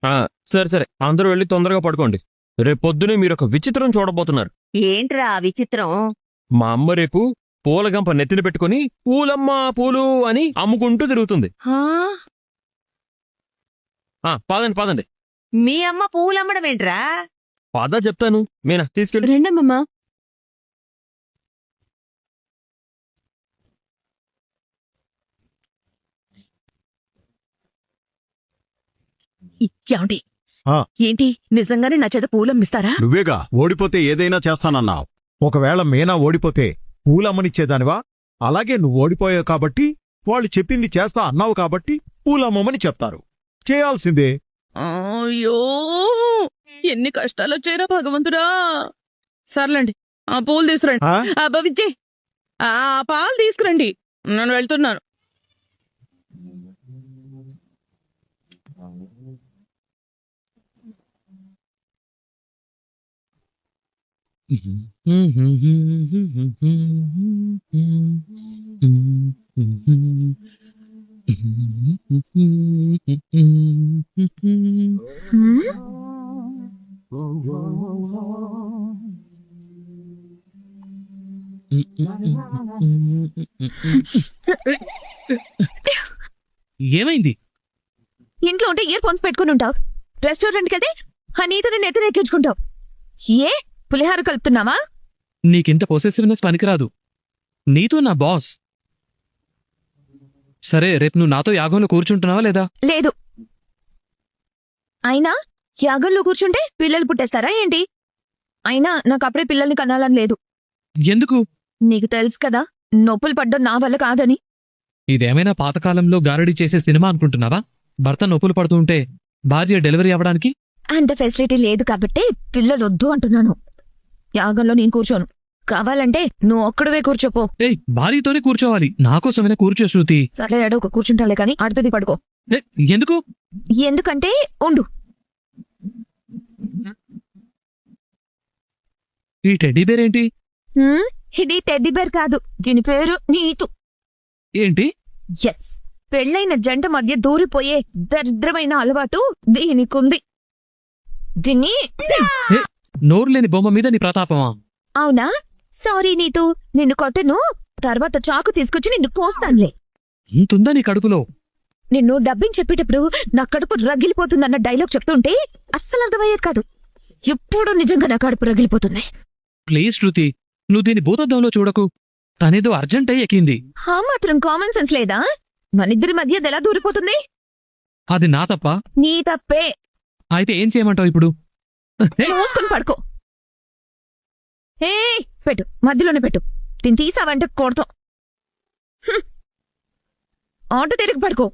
ఆ, సరే సరే, అందరూ వెళ్ళి తొందరగా పడుకోండి. రేపు పొద్దునే మీరు ఒక విచిత్రం చూడబోతున్నారు. ఏంట్రా ఆ విచిత్రం? మా అమ్మ రేపు పూలగంప నెత్తిన పెట్టుకుని పూలమ్మా పూలు అని అమ్ముకుంటూ తిరుగుతుంది. హా? పదండి పదండి. మీ అమ్మ పూలమ్మడం ఏంట్రా? పద చెప్తాను. మీనా తీసుకెళ్ళి. రెండమ్మమ్మా. ఏమండి? ఆ. ఏంటి నిజంగానే నా చేత పూలమ్మిస్తారా? నువ్వేగా ఓడిపోతే ఏదైనా చేస్తానన్నావు. ఒకవేళ మీనా ఓడిపోతే పూలమ్మనిచ్చేదానివా? అలాగే నువ్వు ఓడిపోయావు కాబట్టి వాళ్ళు చెప్పింది చేస్తా అన్నావు కాబట్టి పూలమ్మమని చెప్తారు. చేయాల్సిందే. అయ్యో, ఎన్ని కష్టాలు వచ్చాయిరా భగవంతుడా. సర్లేండి, ఆ పూలు తీసుకురండి. ఆ? విజ్జి, ఆ పాలు తీసుకురండి, నేను వెళ్తున్నాను. ఏమైంది? ఇంట్లో ఉంటే ఇయర్ ఫోన్స్ పెట్టుకుని ఉంటావు, రెస్టారెంట్కి వెళ్తే నీతో నెత్తిన ఎక్కించుకుంటావు. ఏ పులిహార కలుపుతున్నావా? నీకింత పొసెసివ్నెస్ పనికిరాదు. నీతో నా బాస్. సరే, రేపు నువ్వు నాతో యాగంలో కూర్చుంటున్నావా లేదా? లేదు. అయినా యాగంలో కూర్చుంటే పిల్లలు పుట్టేస్తారా ఏంటి? అయినా నాకు అప్పుడే పిల్లల్ని కనాలని లేదు. ఎందుకు? నీకు తెలుసు కదా, నొప్పులు పడ్డం నా వల్ల కాదని. ఇదేమైనా పాతకాలంలో గారడీ చేసే సినిమా అనుకుంటున్నావా? భర్త నొప్పులు పడుతుంటే భార్య డెలివరీ అవ్వడానికి? అంత ఫెసిలిటీ లేదు కాబట్టి పిల్లలు వద్దు అంటున్నాను. యాగంలో నేను కూర్చోను. కావాలంటే నువ్వు ఒక్కడవే కూర్చోపో. ఏయ్, భార్యతోనే కూర్చోవాలి. నాకోసమైనా కూర్చో శృతి. సరే ఒక కూర్చుంటాలే కానీ అడుగుది పడుకో. ఎందుకు? ఎందుకంటే ఉండు. ఈ టెడ్డీ బేర్ ఏంటి? ఇది టెడ్డీ బేర్ కాదు, దీని పేరు నీతు. ఏంటి? ఎస్, పెళ్ళైన జంట మధ్య దూరిపోయే దరిద్రమైన అలవాటు దీనికుంది. దీన్ని నోరు లేని బొమ్మ మీద నీ ప్రతాపమా? అవునా? సారీ నీతు, నిన్ను కొట్టను. తర్వాత చాకు తీసుకొచ్చి నిన్ను కోస్తానులే. ఇంతుందా నీ కడుపులో? నిన్ను డబ్బింగ్ చెప్పేటప్పుడు నా కడుపు రగిలిపోతుందన్న డైలాగ్ చెప్తుంటే అస్సలు అర్థమయ్యేది కాదు. ఎప్పుడు నిజంగా నా కడుపు రగిలిపోతుంది. ప్లీజ్ శృతి, నువ్వు దీని భూతద్దంలో చూడకు. తనేదో అర్జెంట్ అయి ఎక్కింది. ఆ మాత్రం కామన్ సెన్స్ లేదా? మనిద్దరి మధ్య ఎలా దూరిపోతుంది? అది నా తప్ప? నీ తప్పే. అయితే ఏం చేయమంటావు ఇప్పుడు? మూసుకొని పడుకో. ఏ పెట్టు, మధ్యలోనే పెట్టు. దీన్ని తీసావంటే కొడతాం. ఆటో తిరిగి పడుకో.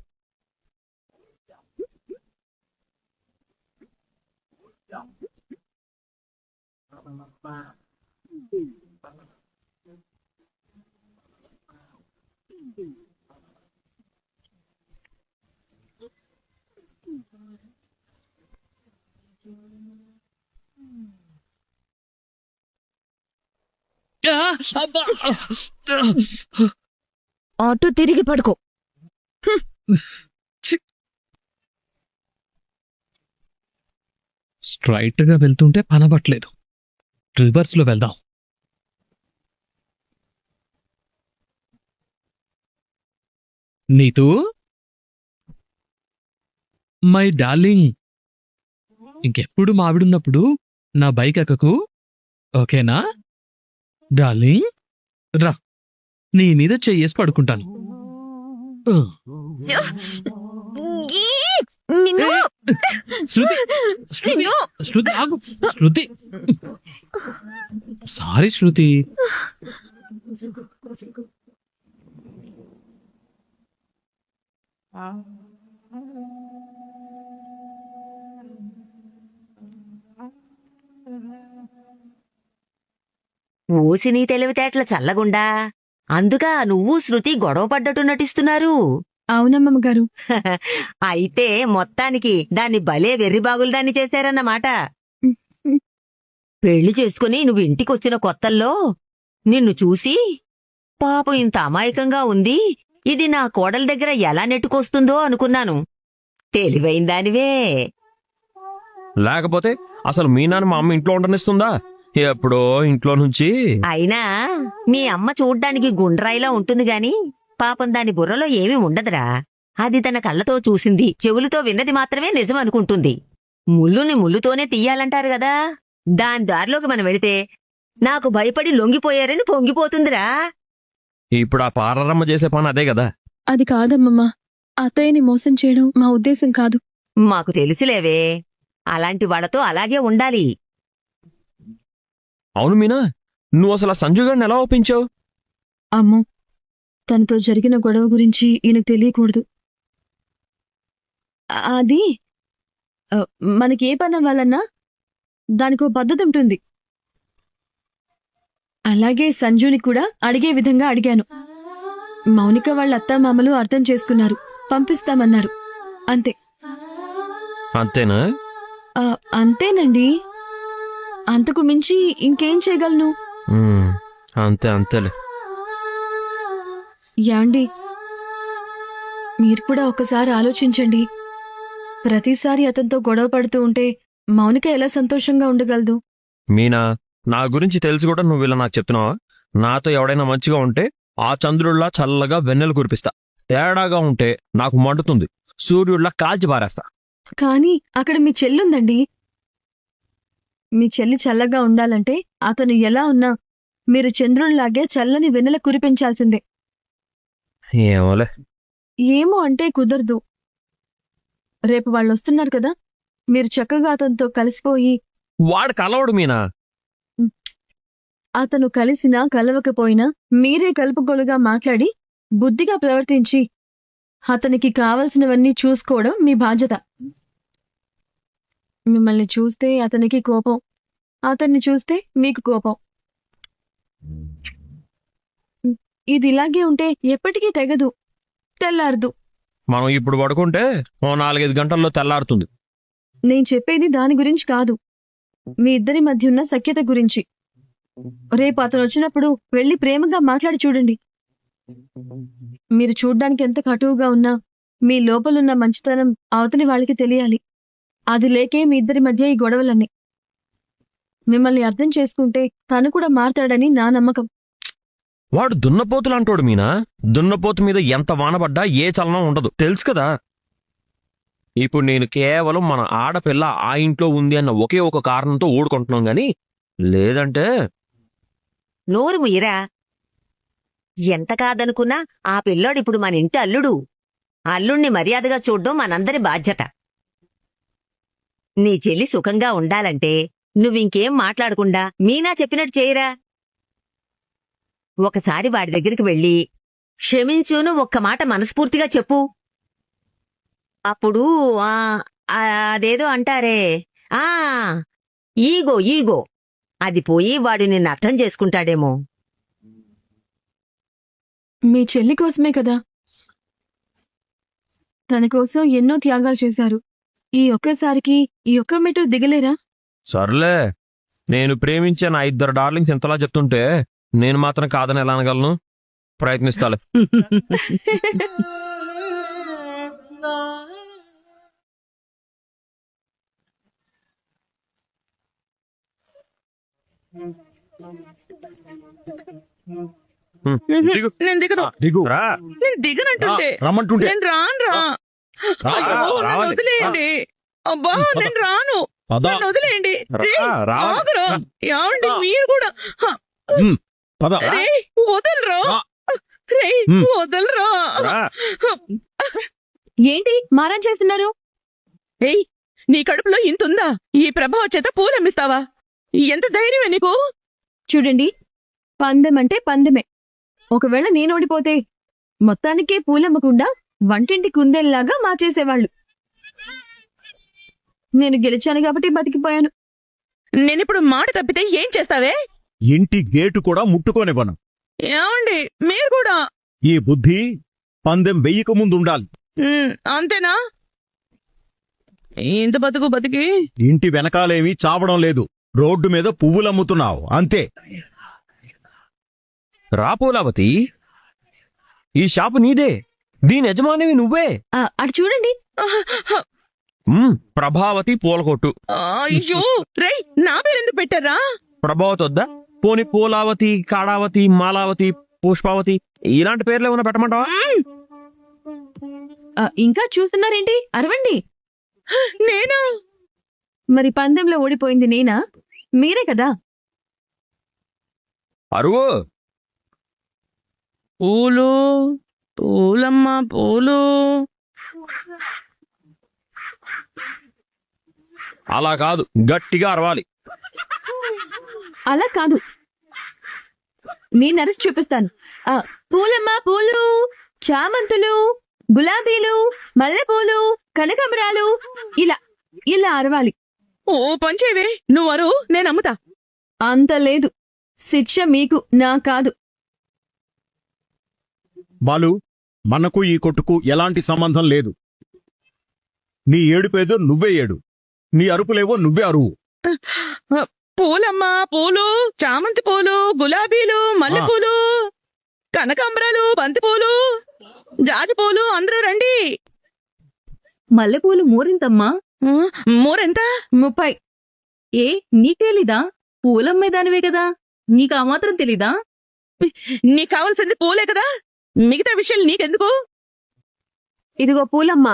ఆటో తిరిగి పడుకో. స్ట్రైట్ గా వెళ్తుంటే పనబట్లేదు. రివర్స్ లో వెళ్దాం. నీతూ, మై డార్లింగ్, ఇంకెప్పుడు మావిడున్నప్పుడు నా బైక్ ఎక్కకు, ఓకేనా? డార్లింగ్, రా, నీ మీద చెయ్యేసి పడుకుంటాను. శృతి, శృతి, శృతి ఆగు. శృతి, సారీ శృతి. ఓసి నీ తెలివితేటల చల్లగుండా. అందుగా నువ్వు శృతి గొడవ పడ్డట్టు నటిస్తున్నారు. అవునమ్మమ్మ గారు. అయితే మొత్తానికి దాన్ని భలే వెర్రిబాగులదాన్ని చేశారన్నమాట. పెళ్లి చేసుకుని నువ్వు ఇంటికొచ్చిన కొత్తల్లో నిన్ను చూసి, పాపం ఇంత అమాయకంగా ఉంది, ఇది నా కోడల దగ్గర ఎలా నెట్టుకొస్తుందో అనుకున్నాను. తెలివైందానివే. లేకపోతే అసలు మీనాని మా అమ్మ ఇంట్లో ఉండనిస్తుందా? ఎప్పుడో ఇంట్లో నుంచి. అయినా మీ అమ్మ చూడ్డానికి గుండ్రాయిలా ఉంటుంది గాని పాపం దాని బుర్రలో ఏమీ ఉండదురా. అది తన కళ్ళతో చూసింది, చెవులతో విన్నది మాత్రమే నిజం అనుకుంటుంది. ముళ్ళుని ముళ్ళుతోనే తీయాలంటారు గదా, దాని దారిలోకి మనం వెళితే నాకు భయపడి లొంగిపోయారని పొంగిపోతుందిరా. ఇప్పుడు ఆ పార్లరమ్మ చేసే పని అదే కదా. అది కాదమ్మమ్మా, అత్తయ్యని మోసం చేయడం మా ఉద్దేశం కాదు. మాకు తెలిసిలేవే, అలాంటి వాళ్ళతో అలాగే ఉండాలి. అవును మీనా, నువ్వు అసలు ఆ సంజు గారిని ఎలా ఒప్పించావు? అమ్మో, తనతో జరిగిన గొడవ గురించి ఈయనకు తెలియకూడదు. అది మనకి ఏ పని అవ్వాలన్నా దానికో పద్ధతి ఉంటుంది. అలాగే సంజుని కూడా అడిగే విధంగా అడిగాను. మౌనిక వాళ్ళ అత్తామామలు అర్థం చేసుకున్నారు, పంపిస్తామన్నారు. అంతే. అంతేనా? అంతేనండి, అంతకు మించి ఇంకేం చేయగలను? అంతేలే. యాండి, మీరు కూడా ఒకసారి ఆలోచించండి. ప్రతిసారి అతనితో గొడవ పడుతూ ఉంటే మౌనిక ఎలా సంతోషంగా ఉండగలదు? మీనా, నా గురించి తెలిసి కూడా నువ్వు ఇలా నాకు చెప్తున్నావా? నాతో ఎవడైనా మంచిగా ఉంటే ఆ చంద్రుడిలా చల్లగా వెన్నెలు కురిపిస్తా. తేడాగా ఉంటే నాకు మండుతుంది, సూర్యుడిలా కాల్చి పారేస్తా. కానీ అక్కడ మీ చెల్లుందండి. మీ చెల్లి చల్లగా ఉండాలంటే అతను ఎలా ఉన్నా మీరు చంద్రునిలాగే చల్లని వెన్నెల కురిపించాల్సిందే. ఏమోలే. ఏమో అంటే కుదరదు. రేపు వాళ్ళు వస్తున్నారు కదా, మీరు చక్కగా అతనితో కలిసిపోయి. వాడు కలవడు మీనా. అతను కలిసినా కలవకపోయినా మీరే కలుపుగోలుగా మాట్లాడి బుద్ధిగా ప్రవర్తించి అతనికి కావలసినవన్నీ చూసుకోవడం మీ బాధ్యత. మిమ్మల్ని చూస్తే అతనికి కోపం, అతన్ని చూస్తే మీకు కోపం. ఇది ఇలాగే ఉంటే ఎప్పటికీ తెగదు, తెల్లారదు. మనం ఇప్పుడు పడుకుంటే ఓ 4-5 గంటల్లో తెల్లారుతుంది. నేను చెప్పేది దాని గురించి కాదు, మీ ఇద్దరి మధ్య ఉన్న సఖ్యత గురించి. రేపు అతను వచ్చినప్పుడు వెళ్లి ప్రేమగా మాట్లాడి చూడండి. మీరు చూడ్డానికి ఎంత కటువుగా ఉన్నా మీ లోపలున్న మంచితనం అవతలి వాళ్ళకి తెలియాలి. అది లేకే మీ ఇద్దరి మధ్య ఈ గొడవలన్నీ. మిమ్మల్ని అర్థం చేసుకుంటే తను కూడా మారతాడని నా నమ్మకం. వాడు దున్నపోతులంటోడు మీనా. దున్నపోతు మీద ఎంత వానబడ్డా ఏ చలనం ఉండదు, తెలుసు కదా. ఇప్పుడు నేను కేవలం మన ఆడపిల్ల ఆ ఇంట్లో ఉంది అన్న ఒకే ఒక కారణంతో ఊడుకుంటున్నాం గాని, లేదంటే. నోరు ముయ్యరా. ఎంత కాదనుకున్నా ఆ పిల్లోడిప్పుడు మన ఇంటి అల్లుడు. అల్లుణ్ణి మర్యాదగా చూడ్డం మనందరి బాధ్యత. నీ చెల్లి సుఖంగా ఉండాలంటే నువ్వింకేం మాట్లాడకుండా మీనా చెప్పినట్టు చేయరా. ఒకసారి వాడి దగ్గరికి వెళ్ళి క్షమించును ఒక్క మాట మనస్ఫూర్తిగా చెప్పు. అప్పుడు అదేదో అంటారే, ఈగో అది పోయి వాడు నిన్ను అర్థం చేసుకుంటాడేమో. మీ చెల్లి కోసమే కదా, తన కోసం ఎన్నో త్యాగాలు చేశారు. ఈ ఒక్కసారికి ఈ ఒక్క మెట్టు దిగలేరా? సర్లే, నేను ప్రేమించే నా 2 డార్లింగ్స్ ఎంతలా చెప్తుంటే నేను మాత్రం కాదని ఎలా అనగలను? ప్రయత్నిస్తాలే. దిగు. నేను దిగను, దిగు. రా. నేను దిగనంటుంటే. రమ్మంటుంటే నేను రానురా. అయ్యో, నన్ను రావాలి. వదిలేయండి. అబ్బా, నేను రాను. పద. నన్ను వదిలేయండి. రే, రావాలి. ఆగురా. ఏమండి మీరు కూడా? పద. రే, వదలరా. రా. రే, వదలరా. రా. ఏంటి మారం చేస్తున్నారు? ఏయ్, నీ కడుపులో ఇంతుందా? ఈ ప్రభావ చేత పూలమ్మిస్తావా? ఎంత ధైర్యమే నీకు? చూడండి, పందెం అంటే పందెమే. ఒకవేళ నేను ఓడిపోతే మొత్తానికే పూలమ్మకుండా వంటింటి కుందేల్లాగా మార్చేసేవాళ్ళు. నేను గెలిచాను కాబట్టి బతికిపోయాను. నేనిప్పుడు మాట తప్పితే ఏం చేస్తావే? ఇంటి గేటు కూడా ముట్టుకోనివ్వను. ఏమండి మీరు కూడా? ఈ బుద్ధి పందెం వెయ్యక ముందు ఉండాలి. అంతేనా? ఇంత బతికి ఇంటి వెనకాలేమీ చావడం లేదు, రోడ్డు మీద పువ్వులమ్ముతున్నావు అంతే. రా పూలావతి, ఈ షాపు నీదే, దీని యజమానివి నువ్వే. అటు చూడండి. ప్రభావతి పూలకొట్టు. అయ్యో రేయ్, నా పేరెందుకు పెట్టారా? ప్రభావతి వద్దా? పోని పూలావతి, కాడావతి, మాలావతి, పుష్పావతి ఇలాంటి పేర్లు ఏమైనా పెట్టమంటావా? ఇంకా చూస్తున్నారేంటి? అరవండి. నేను మరి పందెంలో ఓడిపోయింది నేనా, మీరే కదా? అరువు. పూలు, పూలమ్మ పూలు. అలా కాదు, గట్టిగా అరవాలి. అలా కాదు, నేను అరిసి చూపిస్తాను. పూలమ్మ పూలు, చామంతులు, గులాబీలు, మల్లెపూలు, కనకాంబరాలు, ఇలా ఇలా అరవాలి. ఓ పంచేవే, నువ్వు అరు, నేను అమ్ముతా. అంత లేదు, శిక్ష మీకు, నా కాదు. బాలు, మనకు ఈ కొట్టుకు ఎలాంటి సంబంధం లేదు. నీ ఏడుపేదో నువ్వే ఏడు, నీ అరుపులేవో నువ్వే అరువు. పూలమ్మ పూలు, చామంతి పూలు, గులాబీలు, మల్లెపూలు, కనకాంబరాలు, బంతి పూలు, జాజి పూలు, అందరూ రండి. మల్లెపూలు మూరింతమ్మా? మూరెంత? 30. ఏ నీకు తెలీదా? పూలమ్మేదానివే కదా, నీకు ఆ మాత్రం తెలీదా? నీకు కావాల్సింది పూలే కదా, మిగతా విషయాలు నీకెందుకు? ఇదిగో పూలమ్మ.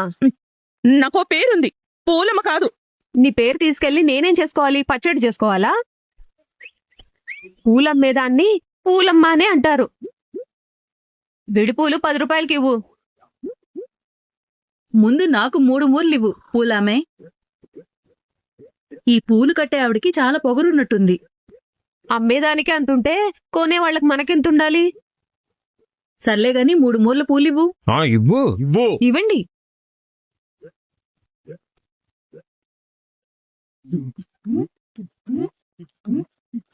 నాకో పేరుంది, పూలమ్మ కాదు. నీ పేరు తీసుకెళ్లి నేనేం చేసుకోవాలి? పచ్చడి చేసుకోవాలా? పూలమ్మేదాన్ని పూలమ్మ అనే అంటారు. విడిపూలు 10 రూపాయలకి ఇవ్వు. ముందు నాకు 3 మూర్లివ్వు పూలామే. ఈ పూలు కట్టే ఆవిడికి చాలా పొగరున్నట్టుంది. అమ్మేదానికి అంతుంటే కొనే వాళ్ళకి మనకెంతుండాలి? సర్లే గాని 3 మూర్ల పూలివ్వు. ఇవ్వు. ఇవ్వు. ఇవ్వండి.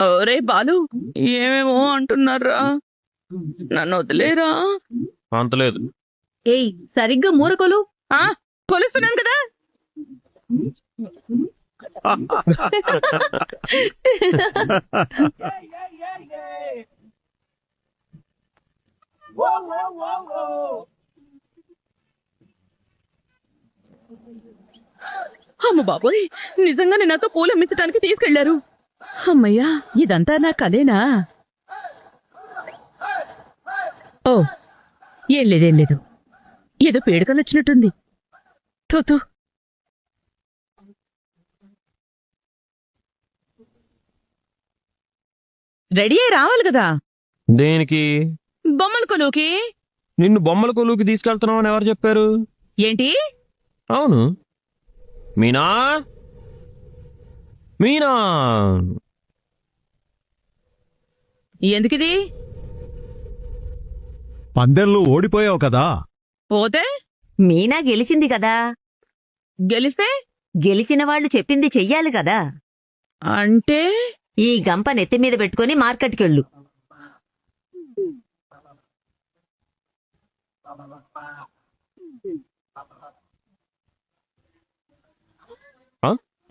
ఒరే బాలు, ఏమేమో అంటున్నారా, నన్ను వదిలేరా? అంతలేదు. ఏయ్, సరిగ్గా మూరకొలు. కొలుస్తున్నాను కదా. అమ్మ బాబోయ్, నిజంగానే నాతో పూలు అమ్మించడానికి తీసుకెళ్లారు. అమ్మయ్యా, ఇదంతా నా కదేనా? ఓ, ఏం లేదు, ఏదో పేడుకలు వచ్చినట్టుంది. తోతూ రెడీ అయి రావాలి కదా. దేనికి? బొమ్మల కొలువుకి. నిన్ను బొమ్మల కొలువుకి తీసుకెళ్తున్నావు అని ఎవరు చెప్పారు? ఏంటి? అవును, మీనా మీనా. ఎందుకిది? పందెంలో ఓడిపోయావు కదా. పోతే మీనా గెలిచింది కదా, గెలిస్తే గెలిచిన వాళ్ళు చెప్పింది చెయ్యాలి కదా. అంటే ఈ గంప నెత్తిమీద పెట్టుకుని మార్కెట్కెళ్ళు.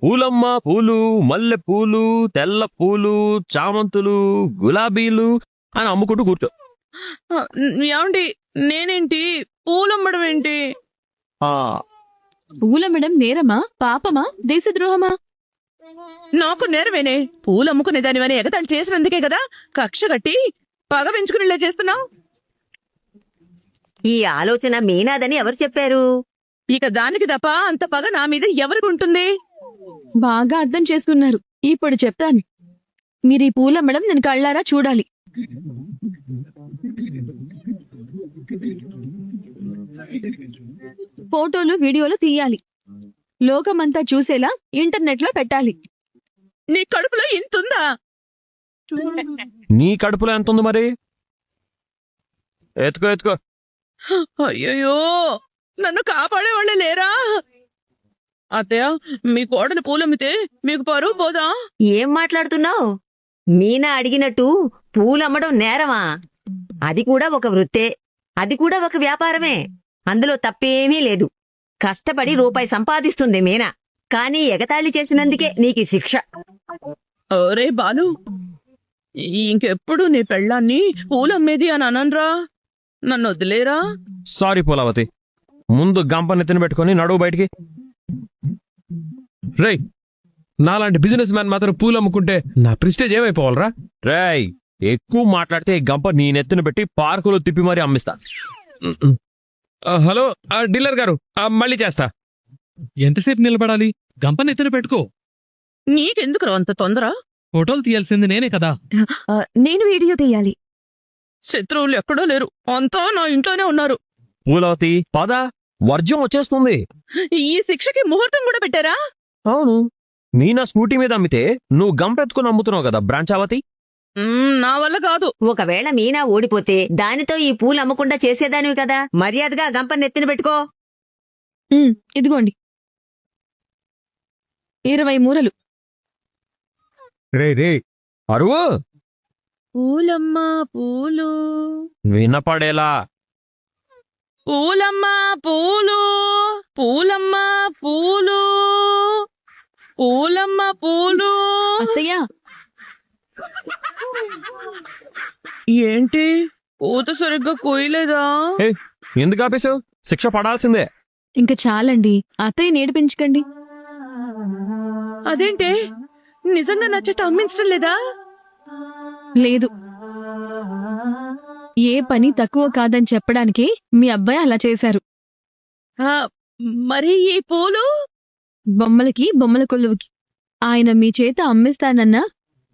పూలమ్మ పూలు, మల్లె పూలు, తెల్ల పూలు, చామంతులు, గులాబీలు అని అమ్ముకుంటూ కూర్చో. ఏమండి, నేనేంటి పూలమ్మడం ఏంటి? పూలమ్మడం నేరమా, పాపమా, దేశద్రోహమా? నాకు నేరమేనే. పూలు అమ్ముకునే దానివని ఎగతాళి చేసినందుకే కదా కక్ష కట్టి పగ పెంచుకునేలా చేస్తున్నావు. ఈ ఆలోచన మీనాదని ఎవరు చెప్పారు? ఇక దానికి తప్ప అంత పగ నా మీద ఎవరికి ఉంటుంది? బాగా అర్థం చేసుకున్నారు. ఇప్పుడు చెప్తాను. మీరు ఈ పూలమ్మడం నేను కళ్ళారా చూడాలి. ఫోటోలు, వీడియోలు తీయాలి. లోకమంతా చూసేలా ఇంటర్నెట్ లో పెట్టాలి. నీ కడుపులో ఇంతుందా? నీ కడుపులో ఎంత ఉంది మరి? ఎత్తుకో. అయ్యో, నన్ను కాపాడే వాళ్ళే లేరా? అత్తయ్య, మీ కోడలు పూలమ్మితే మీకు పరువు పోదా? ఏం మాట్లాడుతున్నావు? మీనా అడిగినట్టు పూలమ్మడం నేరమా? అది కూడా ఒక వృత్తే, అది కూడా ఒక వ్యాపారమే. అందులో తప్పేమీ లేదు. కష్టపడి రూపాయి సంపాదిస్తుంది మీనా. కానీ ఎగతాళి చేసినందుకే నీకు శిక్ష. ఒరే బాలు, ఇంకెప్పుడు నీ పెళ్ళాన్ని పూలమ్మేది అని అనన్రా. నన్ను వదిలేరా? సారీ పూలావతి, ముందు గంప నెత్తిన పెట్టుకొని నడువు బయటికి. రేయ్ నాలాంటి బిజినెస్ మ్యాన్ మాత్రం పూలు అమ్ముకుంటే నా ప్రిస్టేజ్ ఏమైపోవాలరా? రేయ్ ఎక్కువ మాట్లాడితే ఈ గంప నీ నెత్తిన పెట్టి పార్కులో తిప్పి మరీ అమ్మిస్తా. హలో డీలర్ గారు, మళ్ళీ చేస్తా. ఎంతసేపు నిలబడాలి? గంపని ఎత్తున పెట్టుకో. నీకెందుకురా అంత తొందర? ఫోటోలు తీయాల్సింది నేనే కదా. నేను వీడియో తీయాలి. శత్రువులు ఎక్కడో లేరు, అంతా నా ఇంట్లోనే ఉన్నారు. పూలవతి పద, వర్జం వచ్చేస్తుంది. ఈ శిక్షకి ముహూర్తం కూడా పెట్టారా? అవును, మీనా స్కూటీ మీద అమ్మితే నువ్వు గంపెత్తుకుని అమ్ముతున్నావు కదా బ్రాంచావతి. నా వల్ల కాదు. ఒకవేళ మీనా ఓడిపోతే దానితో ఈ పూలు అమ్మకుండా చేసేదానివి కదా. మర్యాదగా గంప నెత్తిన పెట్టుకో. ఇదిగోండి 20 మూరలు. రే అరువు పూలమ్మా పూలు, వినపడేలా. పూలమ్మా పూలు, పూలమ్మా పూలు, పూలమ్మ పూలు. అత్తయ్య, ఏంటి పూత సరిగ్గా కోయలేదా? ఎందుకు ఆపేశావు? శిక్ష పడాల్సిందే. ఇంక చాలండి. అత్తయ్య నేడిపించకండి. అదేంటే, నిజంగా నచ్చితే అమ్మించడం లేదా? లేదు, ఏ పని తక్కువ కాదని చెప్పడానికి మీ అబ్బాయి అలా చేశారు. ఆ, మరి ఈ పూలు? బొమ్మలకి బొమ్మల కొలువుకి. ఆయన మీ చేత అమ్మిస్తానన్నా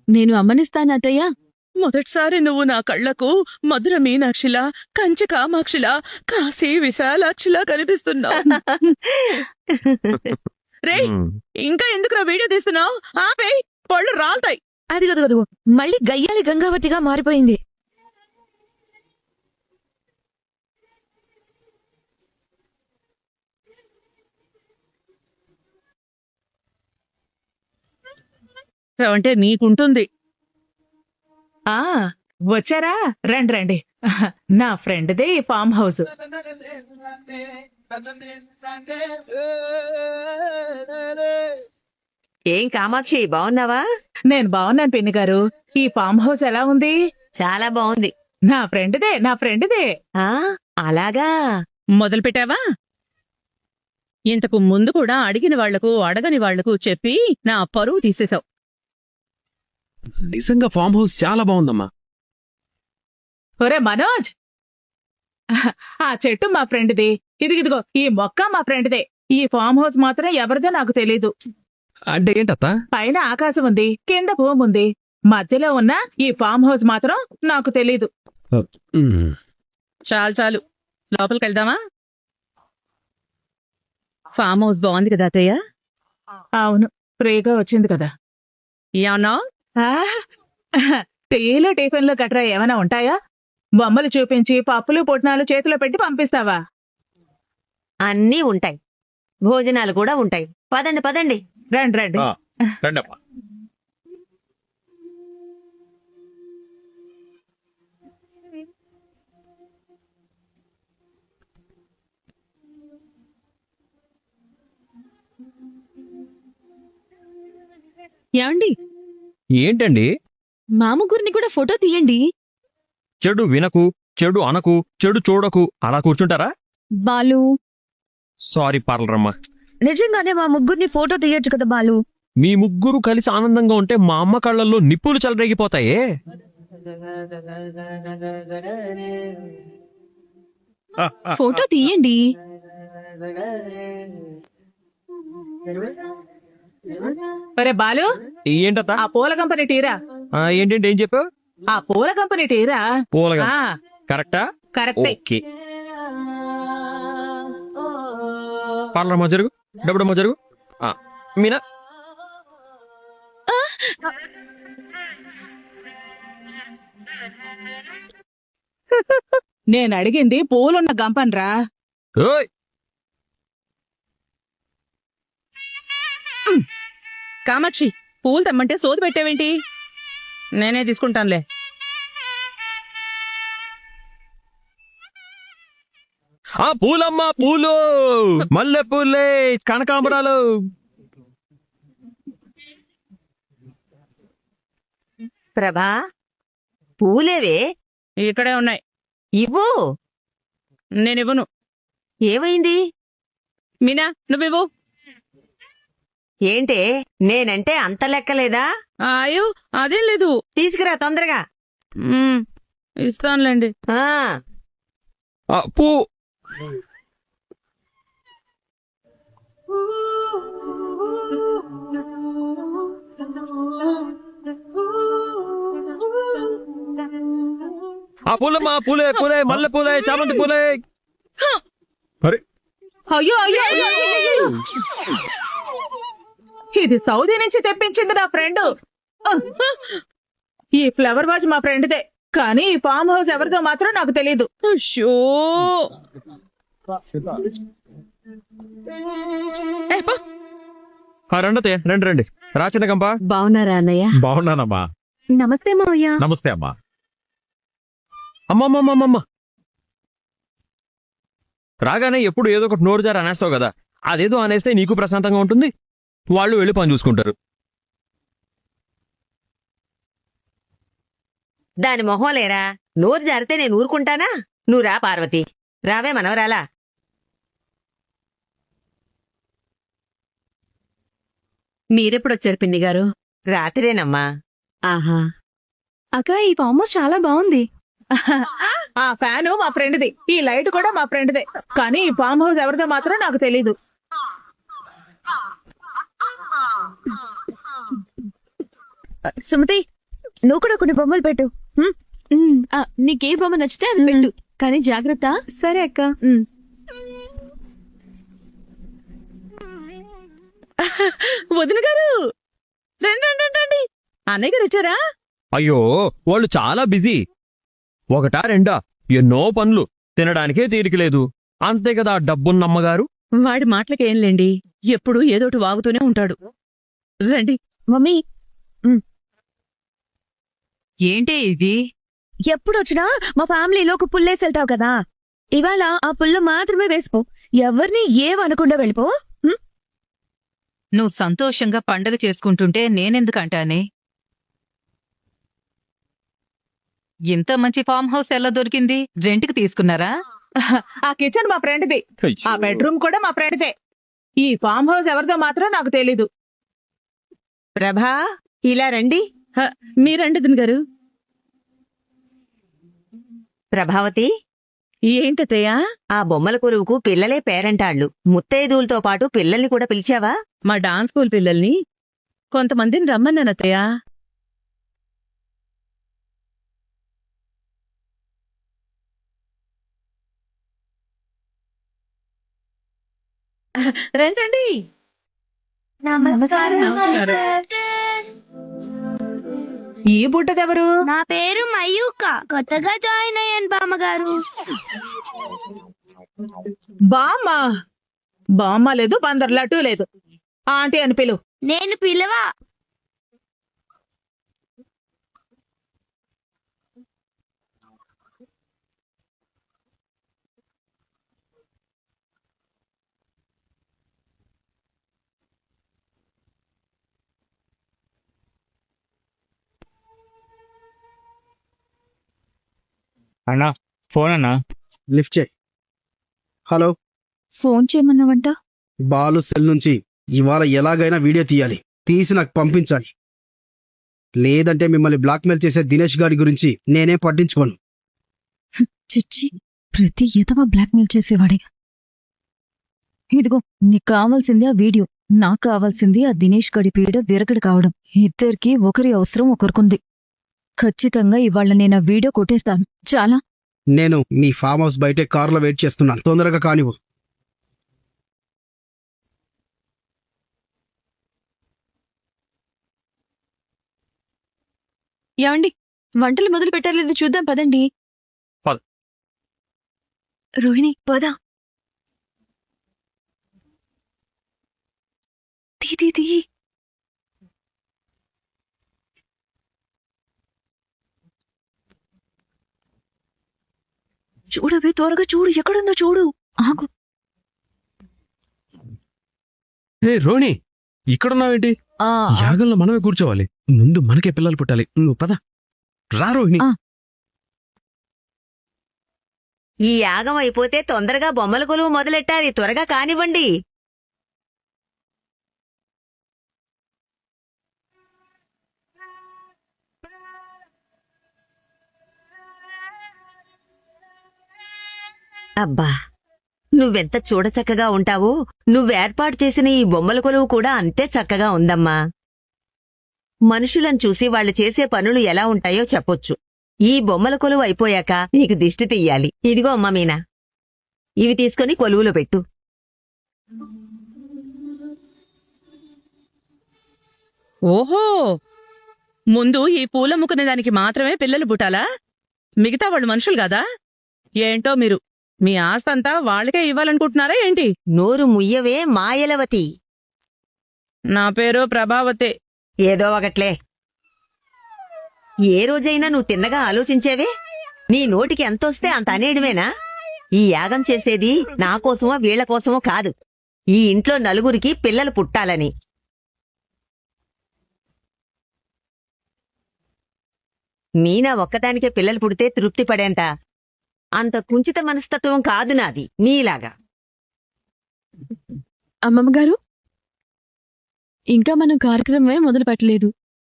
నేను అమ్మనిస్తాను అత్తయ్య. మొదటిసారి నువ్వు నా కళ్ళకు మధుర మీనాక్షిలా, కంచి కామాక్షిలా, కాశీ విశాలాక్షిలా కనిపిస్తున్నావు. రేయ్, ఇంకా ఎందుకురా వీడియో తీస్తున్నావు? ఆపే, పళ్ళు రాలుతాయి. అదిగో మళ్ళీ గయ్యాలి గంగావతిగా మారిపోయింది. అంటే నీకుంటుంది. వచ్చారా? రండి రండి. నా ఫ్రెండ్దే ఈ ఫామ్ హౌస్. ఏం కామాక్షి, బావున్నావా? నేను బాగున్నాను పిన్ని గారు. ఈ ఫామ్ హౌస్ ఎలా ఉంది? చాలా బాగుంది. నా ఫ్రెండ్దే. ఆ అలాగా. మొదలు పెట్టావా? ఇంతకు ముందు కూడా అడిగిన వాళ్లకు అడగని వాళ్లకు చెప్పి నా పరువు తీసేశావు. నిజంగా ఫామ్ హౌస్ చాలా బాగుందమ్మా. ఒరే మనోజ్, ఆ చెట్టు మా ఫ్రెండ్ది. ఇదిగో ఈ మొక్క మా ఫ్రెండ్దే. ఈ ఫామ్ హౌస్ మాత్రం ఎవరిదో నాకు తెలీదు. అంటే ఏంటత్తా? పైన ఆకాశం ఉంది, కింద భూమి ఉంది. మధ్యలో ఉన్న ఈ ఫామ్ హౌస్ మాత్రం నాకు తెలీదు. చాలు లోపలికి వెళ్దామా? ఫామ్ హౌస్ బాగుంది కదా అత్తయ్య? అవును, ఫ్రీగా వచ్చింది కదా. ఏమన్నా? టీలో టిఫిన్లు గట్రా ఏమైనా ఉంటాయా? బొమ్మలు చూపించి పప్పులు పొట్నాలు చేతిలో పెట్టి పంపిస్తావా? అన్నీ ఉంటాయి, భోజనాలు కూడా ఉంటాయి. పదండి. రండి రండమ్మా. యాండి, ఏంటండి? మా ముగ్గురిని కూడా ఫోటో తీయండి. చెడు వినకు, చెడు అనకు, చెడు చూడకు, అలా కూర్చుంటారా? బాలు, సారీ పార్లరమ్మా. నిజంగానే మా ముగ్గురిని ఫోటో తీయొచ్చు కదా బాలు. మీ ముగ్గురు కలిసి ఆనందంగా ఉంటే మా అమ్మ కళ్ళల్లో నిప్పులు చెలరేగిపోతాయే. ఫోటో తీయండి. ఒరే బాలు, ఏంటత్తా? ఆ పూల కంపెనీ టీరా. ఏంటంటే ఏం చెప్పావు? ఆ పూల కంపెనీ టీరా. పూలగా కరెక్టా? కరెక్టే. ఓకే. పార్లరమ్మా జరుగు, డబ్బుడమ్మా జరుగు. మీనా నేను అడిగింది పూలున్న గంపన్రా. ఓయ్ కామాక్షి, పూలు తెమ్మంటే సోది పెట్టావేంటి? నేనే తీసుకుంటానులే. పూలమ్మా పూలు, మల్లె పూలే, కనకాంబరాలు. ప్రభా, పూలేవే ఇక్కడే ఉన్నాయి. ఇవ్వు. నేనివ్వను. ఏమైంది? మీనా, నువ్వివ్వు. ఏంటే నేనంటే అంత లెక్కలేదా? అయ్యో అదేం లేదు. తీసుకురా తొందరగా. ఇస్తానులేండి. ఆ పూ పూలమ్మా, పూలే పూలే, మల్లె పూలే, చామంతి పూలే. అరే అయ్యో అయ్యో అయ్యో, అయ్యో, అయ్యో. ఇది సౌదీ నుంచి తెప్పించింది నా ఫ్రెండ్. ఈ ఫ్లవర్ వాజ్ మా ఫ్రెండ్దే, కానీ ఈ ఫామ్ హౌస్ ఎవరిదో మాత్రం నాకు తెలీదు. అయ్యో రండి రండి రండి. రాచిన కంప. బావున్నారా అన్నయ్య? బాగున్నానమ్మా. నమస్తే మావయ్య. నమస్తే అమ్మా. అమ్మమ్మమ్మమ్మ, రాగానే ఎప్పుడు ఏదో ఒకటి నోరు జారి అనేస్తావు కదా. అదేదో అనేస్తే నీకు ప్రశాంతంగా ఉంటుంది, వాళ్ళు వెళ్ళి పని చూసుకుంటారు. దాని మొహం లేరా, నోరు జారితే నేను ఊరుకుంటానా? నువ్వు రా పార్వతి, రావే మనవరాలా. మీరెప్పుడొచ్చారు పిన్ని గారు? రాత్రేనమ్మా. ఆహా. అక్క ఈ ఫామ్ హౌస్ చాలా బాగుంది. ఆ ఫ్యాను మా ఫ్రెండ్ది, ఈ లైట్ కూడా మా ఫ్రెండ్దే, కానీ ఈ ఫామ్ హౌస్ ఎవరిదో మాత్రం నాకు తెలీదు. సుమతి, నువ్వు కూడా కొన్ని బొమ్మలు పెట్టు. నీకే బొమ్మ నచ్చితే అది పెట్టు, కానీ జాగ్రత్త. సరే అక్క. వదిన గారు రండి రండి రండి. అన్నయ్య గారు వచ్చారా? అయ్యో, వాళ్ళు చాలా బిజీ. ఒకటా రెండా, ఎన్నో పనులు, తినడానికే తీరిక లేదు. అంతే కదా డబ్బున్నమ్మగారు. వాడి మాటలకేం లేండి, ఎప్పుడు ఏదోటి వాగుతూనే ఉంటాడు. రండి. మమ్మీ, ఏంటి ఇది? ఎప్పుడొచ్చినా మా ఫ్యామిలీలో ఒక పుల్లేసి వెళ్తావు కదా, ఇవాళ ఆ పుల్ల మాత్రమే వేసుకో. ఎవరిని ఏమనకుండా వెళ్ళిపో. నువ్వు సంతోషంగా పండగ చేసుకుంటుంటే నేనెందుకంటానే? ఇంత మంచి ఫామ్ హౌస్ ఎలా దొరికింది? రెంట్కి తీసుకున్నారా? ఆ కిచెన్ మా ఫ్రెండ్ది, ఆ బెడ్రూమ్ కూడా మా ఫ్రెండ్దే. ఈ ఫామ్ హౌస్ ఎవరిదో మాత్రం నాకు తెలీదు. ప్రభా, ఇలా రండి. మీరండి వదిన గారు. ప్రభావతి, ఏంటతయ్యా? ఆ బొమ్మల కొలువుకు పిల్లలే పేరంటాళ్ళు. ముత్తైదువులతో పాటు పిల్లల్ని కూడా పిలిచావా? మా డాన్స్ స్కూల్ పిల్లల్ని కొంతమందిని రమ్మన్నానతయ్యా. రండి. ఈ బుట్టదెవరు? నా పేరు మయూక, కొత్తగా జాయిన్ అయ్యాను బామ్మగారు. బామ్మ? బామ్మ లేదు, బందర్ లడ్డు లేదు. ఆంటీ అని పిలు. నేను పిలవా. అన్నా, ఫోన్ అన్నా. లిఫ్ట్ చేయి. హలో. ఫోన్ చేయమన్నావంట? బాలు సెల్ నుంచి ఇవాళ ఎలాగైనా వీడియో తీయాలి, తీసి నాకు పంపించాలి. లేదంటే మిమ్మల్ని బ్లాక్మెయిల్ చేసే దినేష్ గారి గురించి నేనేం పట్టించుకోను. చిచ్చి, ప్రతి ఎదవ బ్లాక్మెయిల్ చేసేవాడే. ఇదిగో, నీకు కావాల్సింది ఆ వీడియో, నాకు కావాల్సింది ఆ దినేష్ గడి పీడ విరగడు కావడం. ఇద్దరికి ఒకరి అవసరం ఒకరికుంది. ఖచ్చితంగా ఇవాళ నేను ఆ వీడియో కొట్టేస్తాను. చాలా. నేను మీ ఫామ్ హౌస్ బయటే కారులో వెయిట్ చేస్తున్నాను, తొందరగా కానివ్వు. ఏమండి, వంటలు మొదలు పెట్టారు లేదు చూద్దాం పదండి. పద. రోహిణి పద. తీ చూడవే, త్వరగా చూడు, ఎక్కడుందో చూడు. ఆగు. రోహిణి, ఇక్కడున్నావేంటి? యాగంలో మనమే కూర్చోవాలి. ముందు మనకే పిల్లలు పుట్టాలి. నువ్వు పద. రా రోహిణి. ఈ యాగం అయిపోతే తొందరగా బొమ్మల కొలువు మొదలెట్టాలి. త్వరగా కానివ్వండి. అబ్బా నువ్వెంత చూడచక్కగా ఉంటావో నువ్వేర్పాటు చేసిన ఈ బొమ్మల కొలువు కూడా అంతే చక్కగా ఉందమ్మా. మనుషులను చూసి వాళ్ళు చేసే పనులు ఎలా ఉంటాయో చెప్పొచ్చు. ఈ బొమ్మల కొలువు అయిపోయాక నీకు దిష్టి తీయాలి. ఇదిగో అమ్మా మీనా, ఇవి తీసుకొని కొలువులో పెట్టు. ఓహో, ముందు ఈ పూలమ్ముకునే దానికి మాత్రమే పిల్లలు పుట్టాలా? మిగతా వాళ్ళు మనుషులు కాదా? ఏంటో మీరు మీ ఆస్తంతా వాళ్ళకే ఇవ్వాలనుకుంటున్నారా ఏంటి? నోరు ముయ్యవే మాయలవతి. నా పేరు ప్రభావతే. ఏదో ఒకట్లే. ఏ రోజైనా నువ్వు తిన్నగా ఆలోచించేవే? నీ నోటికి ఎంతొస్తే అంత అనేయడమేనా? ఈ యాగం చేసేది నా కోసమో వీళ్ల కోసమో కాదు, ఈ ఇంట్లో నలుగురికి పిల్లలు పుట్టాలని. మీనా ఒక్కటానికే పిల్లలు పుడితే తృప్తి పడేంత అంత కుంచిత మనస్తత్వం కాదు నాది నీలాగా. అమ్మమ్మ గారు, ఇంకా మనం కార్యక్రమమే మొదలు పెట్టలేదు.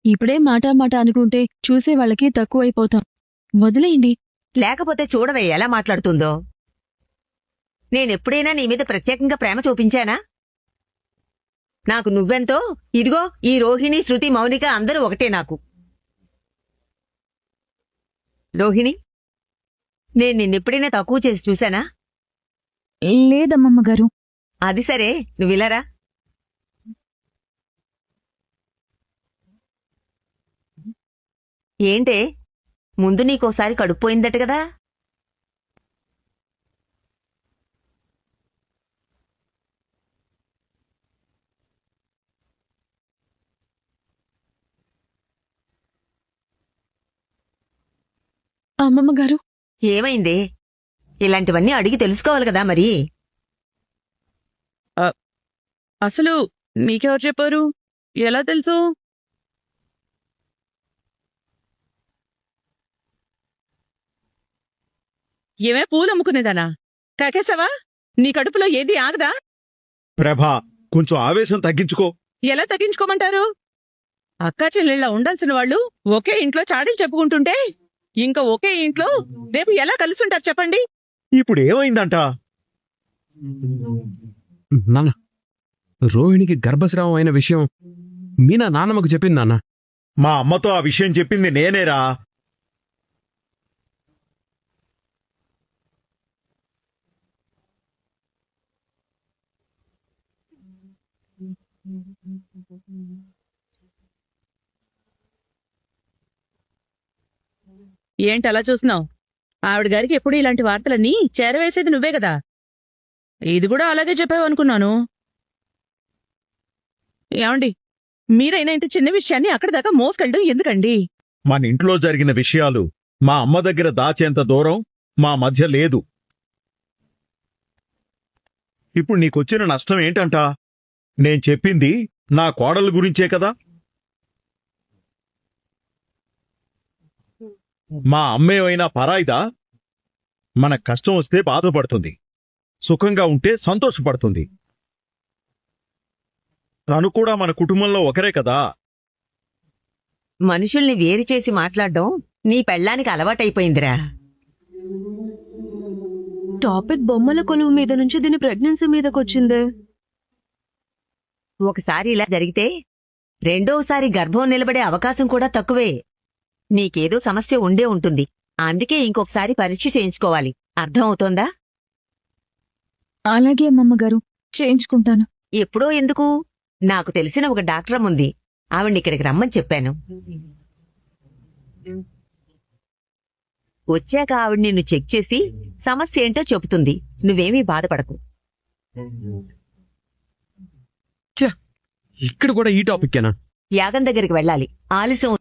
ఇప్పుడే మాట అనుకుంటే చూసే వాళ్ళకి తక్కువైపోతాం. వదిలేయండి. లేకపోతే చూడవే ఎలా మాట్లాడుతుందో. నేనెప్పుడైనా నీ మీద ప్రత్యేకంగా ప్రేమ చూపించానా? నాకు నువ్వెంతో, ఇదిగో ఈ రోహిణి, శృతి, మౌనిక అందరూ ఒకటే నాకు. రోహిణి, నేను నిన్నెప్పుడైనా తక్కువ చేసి చూశానా? లేదమ్మమ్మ గారు. అది సరే, నువ్విలారా. ఏంటే, ముందు నీకోసారి కడుపుపోయిందట కదా? అమ్మమ్మ గారు, ఏమైందే? ఇలాంటివన్నీ అడిగి తెలుసుకోవాలి కదా మరి. అసలు నీకెవరు చెప్పారు? ఎలా తెలుసు? ఏమే పూలమ్ముకునేదానా? కాకేశావా? నీ కడుపులో ఏది ఆగదా? ప్రభా, కొంచెం ఆవేశం తగ్గించుకో. ఎలా తగ్గించుకోమంటారు? అక్కా చెల్లెళ్ళ ఉండాల్సిన వాళ్ళు ఒకే ఇంట్లో చాడీలు చెప్పుకుంటుంటే ఇంకా ఒకే ఇంట్లో రేపు ఎలా కలుసుంటారు చెప్పండి? ఇప్పుడు ఏమైందంట? నాన్న, రోహిణికి గర్భస్రావం అయిన విషయం మీనా నాన్నమ్మకు చెప్పింది నాన్న. మా అమ్మతో ఆ విషయం చెప్పింది నేనేరా. ఏంటి అలా చూస్తున్నావు? ఆవిడ గారికి ఎప్పుడు ఇలాంటి వార్తలన్నీ చేరవేసేది నువ్వే కదా. ఇది కూడా అలాగే చెప్పావు అనుకున్నాను. ఏమండి, మీరైనా ఇంత చిన్న విషయాన్ని అక్కడి దాకా మోసుకెళ్ళడం ఎందుకండి? మన ఇంట్లో జరిగిన విషయాలు మా అమ్మ దగ్గర దాచేంత దూరం మా మధ్య లేదు. ఇప్పుడు నీకొచ్చిన నష్టం ఏంటంట? నేను చెప్పింది నా కోడలు గురించే కదా. మా అమ్మేమైనా పరాయిదా? మన కష్టం వస్తే బాధపడుతుంది, సుఖంగా ఉంటే సంతోషపడుతుంది. తను కూడా మన కుటుంబంలో ఒకరే కదా. మనుషుల్ని వేరు చేసి మాట్లాడడం నీ పెళ్ళానికి అలవాటైపోయిందిరా. టాపిక్ బొమ్మల కొలువు మీద నుంచి దీని ప్రెగ్నెన్సీ మీదకొచ్చిందే. ఒకసారి ఇలా జరిగితే రెండోసారి గర్భం నిలబడే అవకాశం కూడా తక్కువే. నీకేదో సమస్య ఉండే ఉంటుంది, అందుకే ఇంకొకసారి పరీక్ష చేయించుకోవాలి. అర్థం అవుతోందా? అలాగే అమ్మమ్మ గారు, చేయించుకుంటాను. ఎప్పుడో ఎందుకు, నాకు తెలిసిన ఒక డాక్టర్ ఉంది, ఆవిడ్ని ఇక్కడికి రమ్మని చెప్పాను. వచ్చాక ఆవిడ నిన్ను చెక్ చేసి సమస్య ఏంటో చెబుతుంది. నువ్వేమీ బాధపడకు. ఇక్కడ కూడా ఈ టాపిక్కేనా? యాగం దగ్గరికి వెళ్ళాలి, ఆలస్యం